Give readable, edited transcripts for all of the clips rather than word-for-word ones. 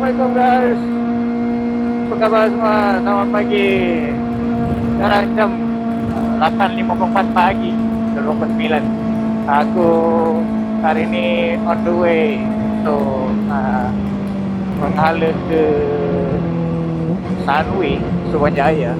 Assalamualaikum guys. Apa khabar semua? Selamat pagi. Sekarang jam 8.54 pagi 29. Aku hari ni on the way. So menghala ke Sunway Cyberjaya.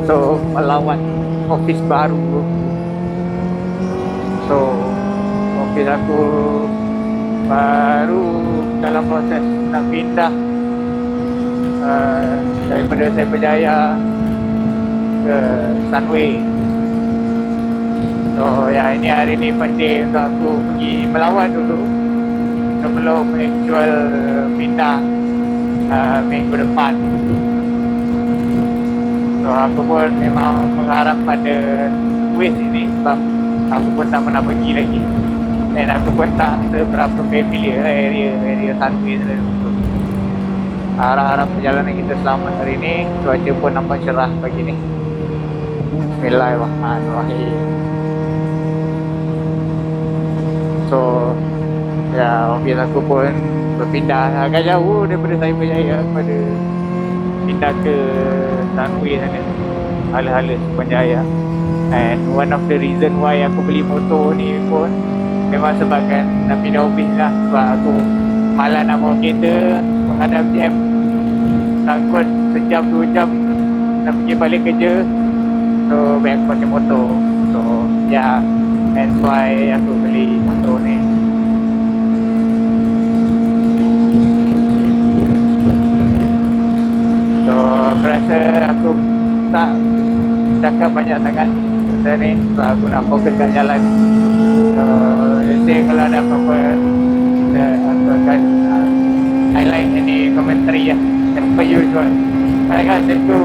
So melawat office baru. So office aku baru dalam proses nak pindah daripada Cyberjaya ke Sunway. So ya, ini hari ni penting untuk aku pergi melawat dulu sebelum actual pindah minggu depan. So aku pun memang mengharap pada Waze ini sebab aku pun tak pernah pergi lagi. Dan aku pun tak seberapa familiar area Sunway tu. Harap-harap perjalanan kita selamat hari ni. Cuaca pun nampak cerah pagi ni. Bismillahirrahmanirrahim. So ya, office aku pun berpindah agak jauh daripada Cyberjaya kepada pindah ke Sunway sana, hala-hala Cyberjaya. And one of the reason why aku beli motor ni pun memang sebabkan nak pindah office lah. Sebab aku malas nak bawa kereta menghadap jam, sangkut sejam 2 jam nak pergi balik kerja. So baik aku pakai motor. So yeah, that's why aku beli motor ni. So aku rasa aku tak cakap banyak sangat pasal ni sebab aku nak fokus kat jalan. So kalau ada apa-apa aku akan highlight ini komentari ya, as per usual. Baik guys, let's go.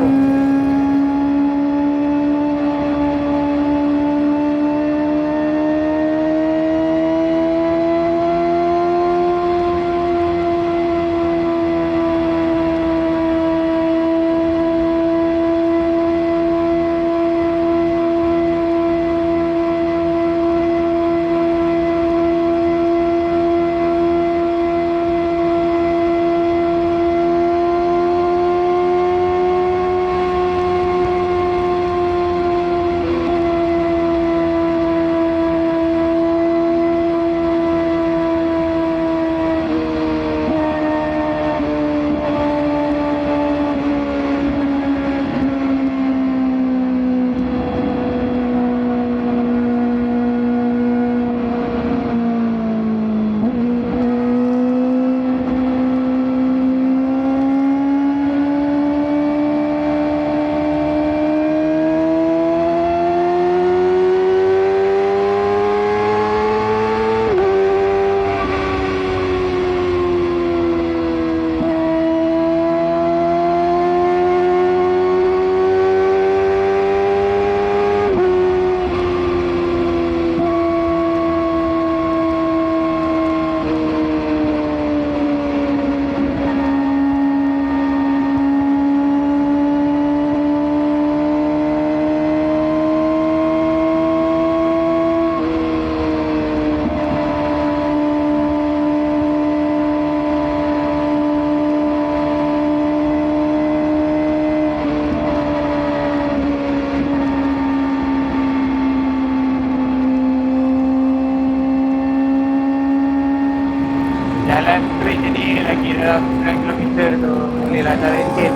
Jalan straight jadi lagi dalam 9 km tu bolehlah tarik sikit.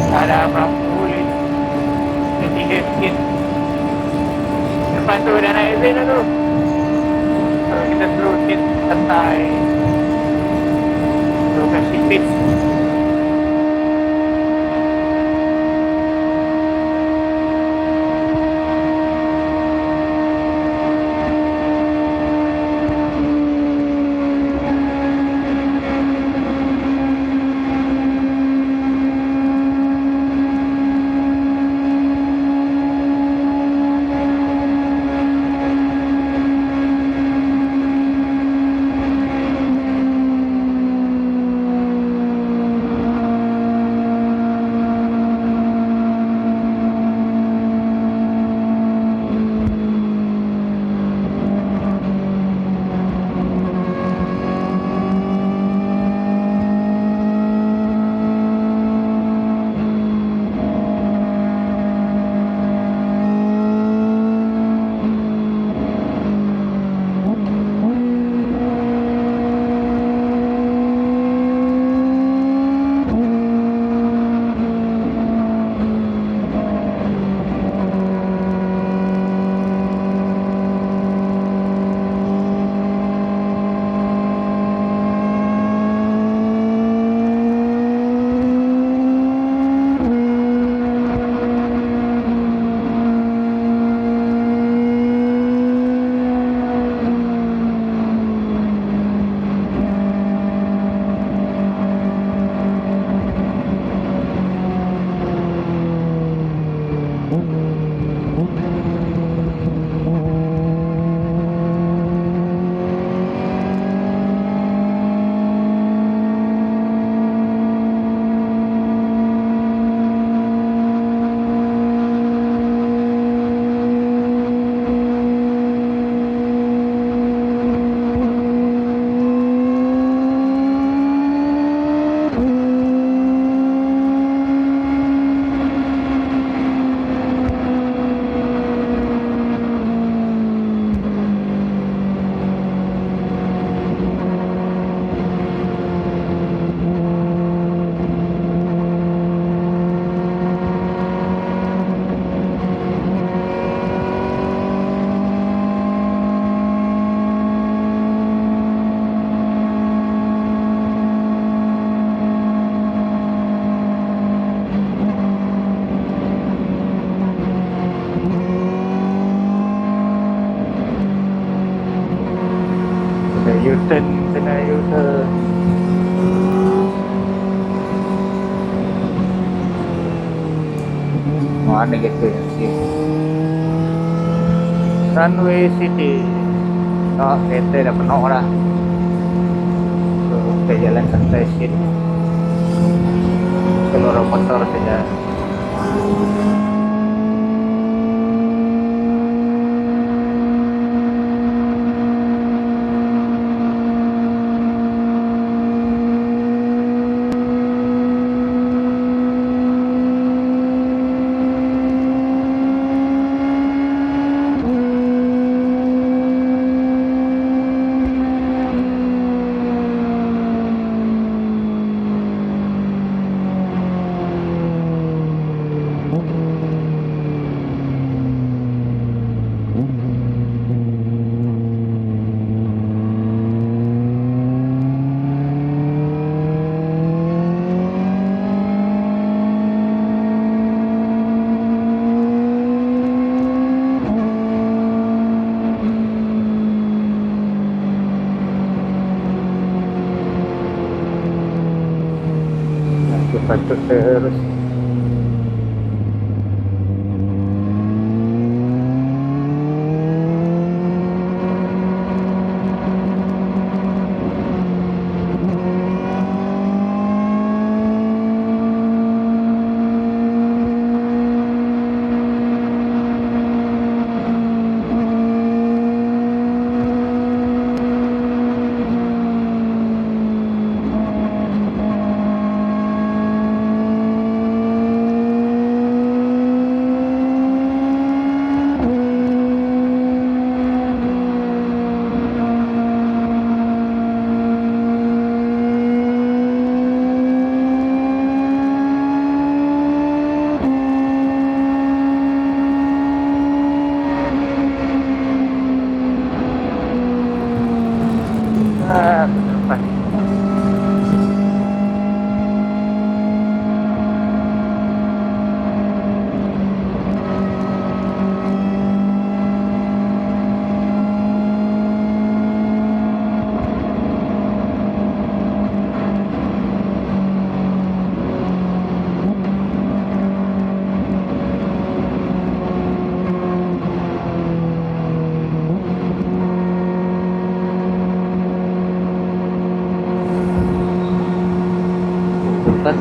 Tak ada berapa boleh. Ketiga sikit. Lepas tu dah naik zen tu. Kalau kita slow sikit, santai. So kasih pace. U-turn, kena U-turn. Mana kereta yang sini? Sunway City. Oh, kereta dah penuh dah. So, kita jalan santai sikit. Seluruh motor saja. Patut terus.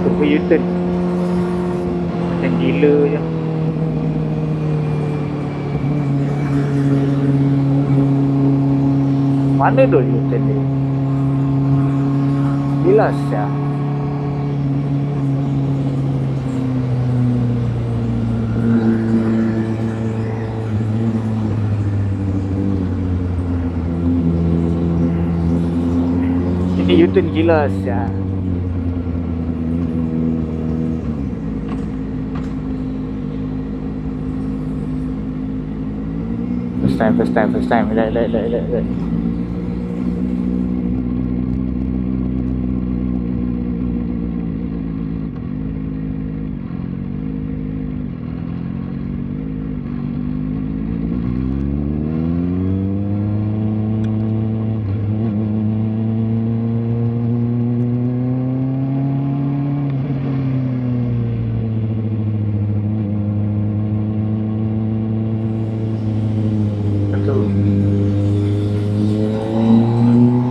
Aku U-turn macam gila je. Mana tu U-turn dia? Gila siap. Ini U-turn gila siap. First time. Let.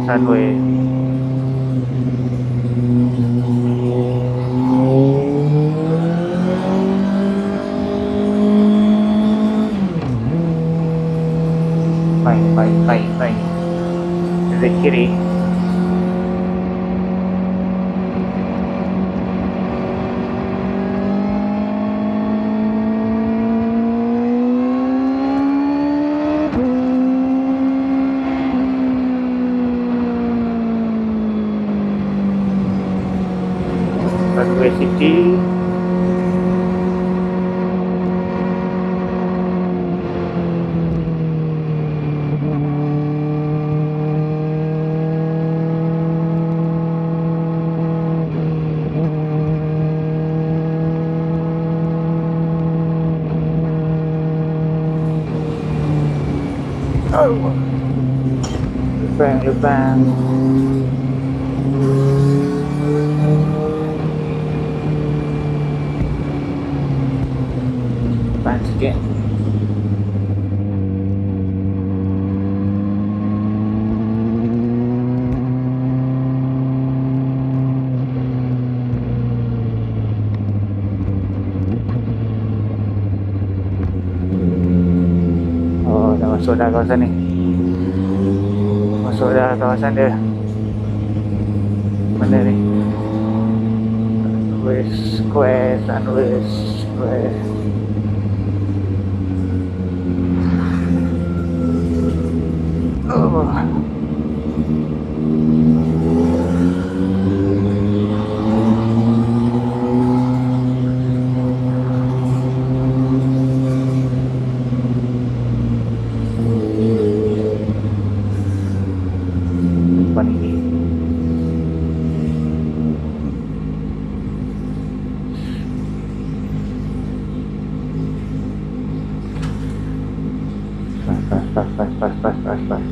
Sunway. Baik. Dari kiri. Sunway City. Oh, lubang. Lubang sikit. Oh, dah masuk dah kawasan ni. Masuk dah kawasan dia. Mana ni? Sunway Square. Oh.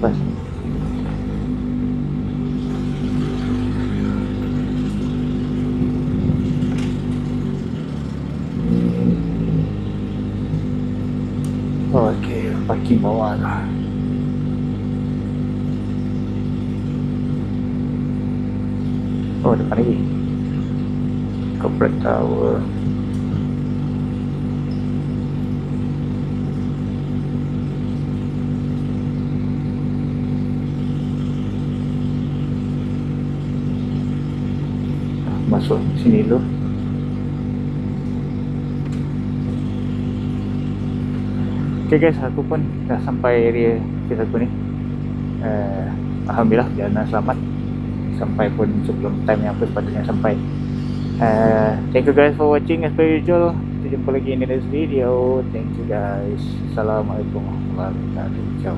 Pas. Okey, parking bawah lah. Oh, depan lagi. Corporate Tower. Masuk sini dulu. Okay guys, aku pun dah sampai area kes aku ni. Alhamdulillah, jalan selamat. Sampai pun sebelum time yang aku sepatutnya sampai. Thank you guys for watching as per usual. Kita jumpa lagi in the next video. Thank you guys. Assalamualaikum warahmatullahi wabarakatuh. Ciao.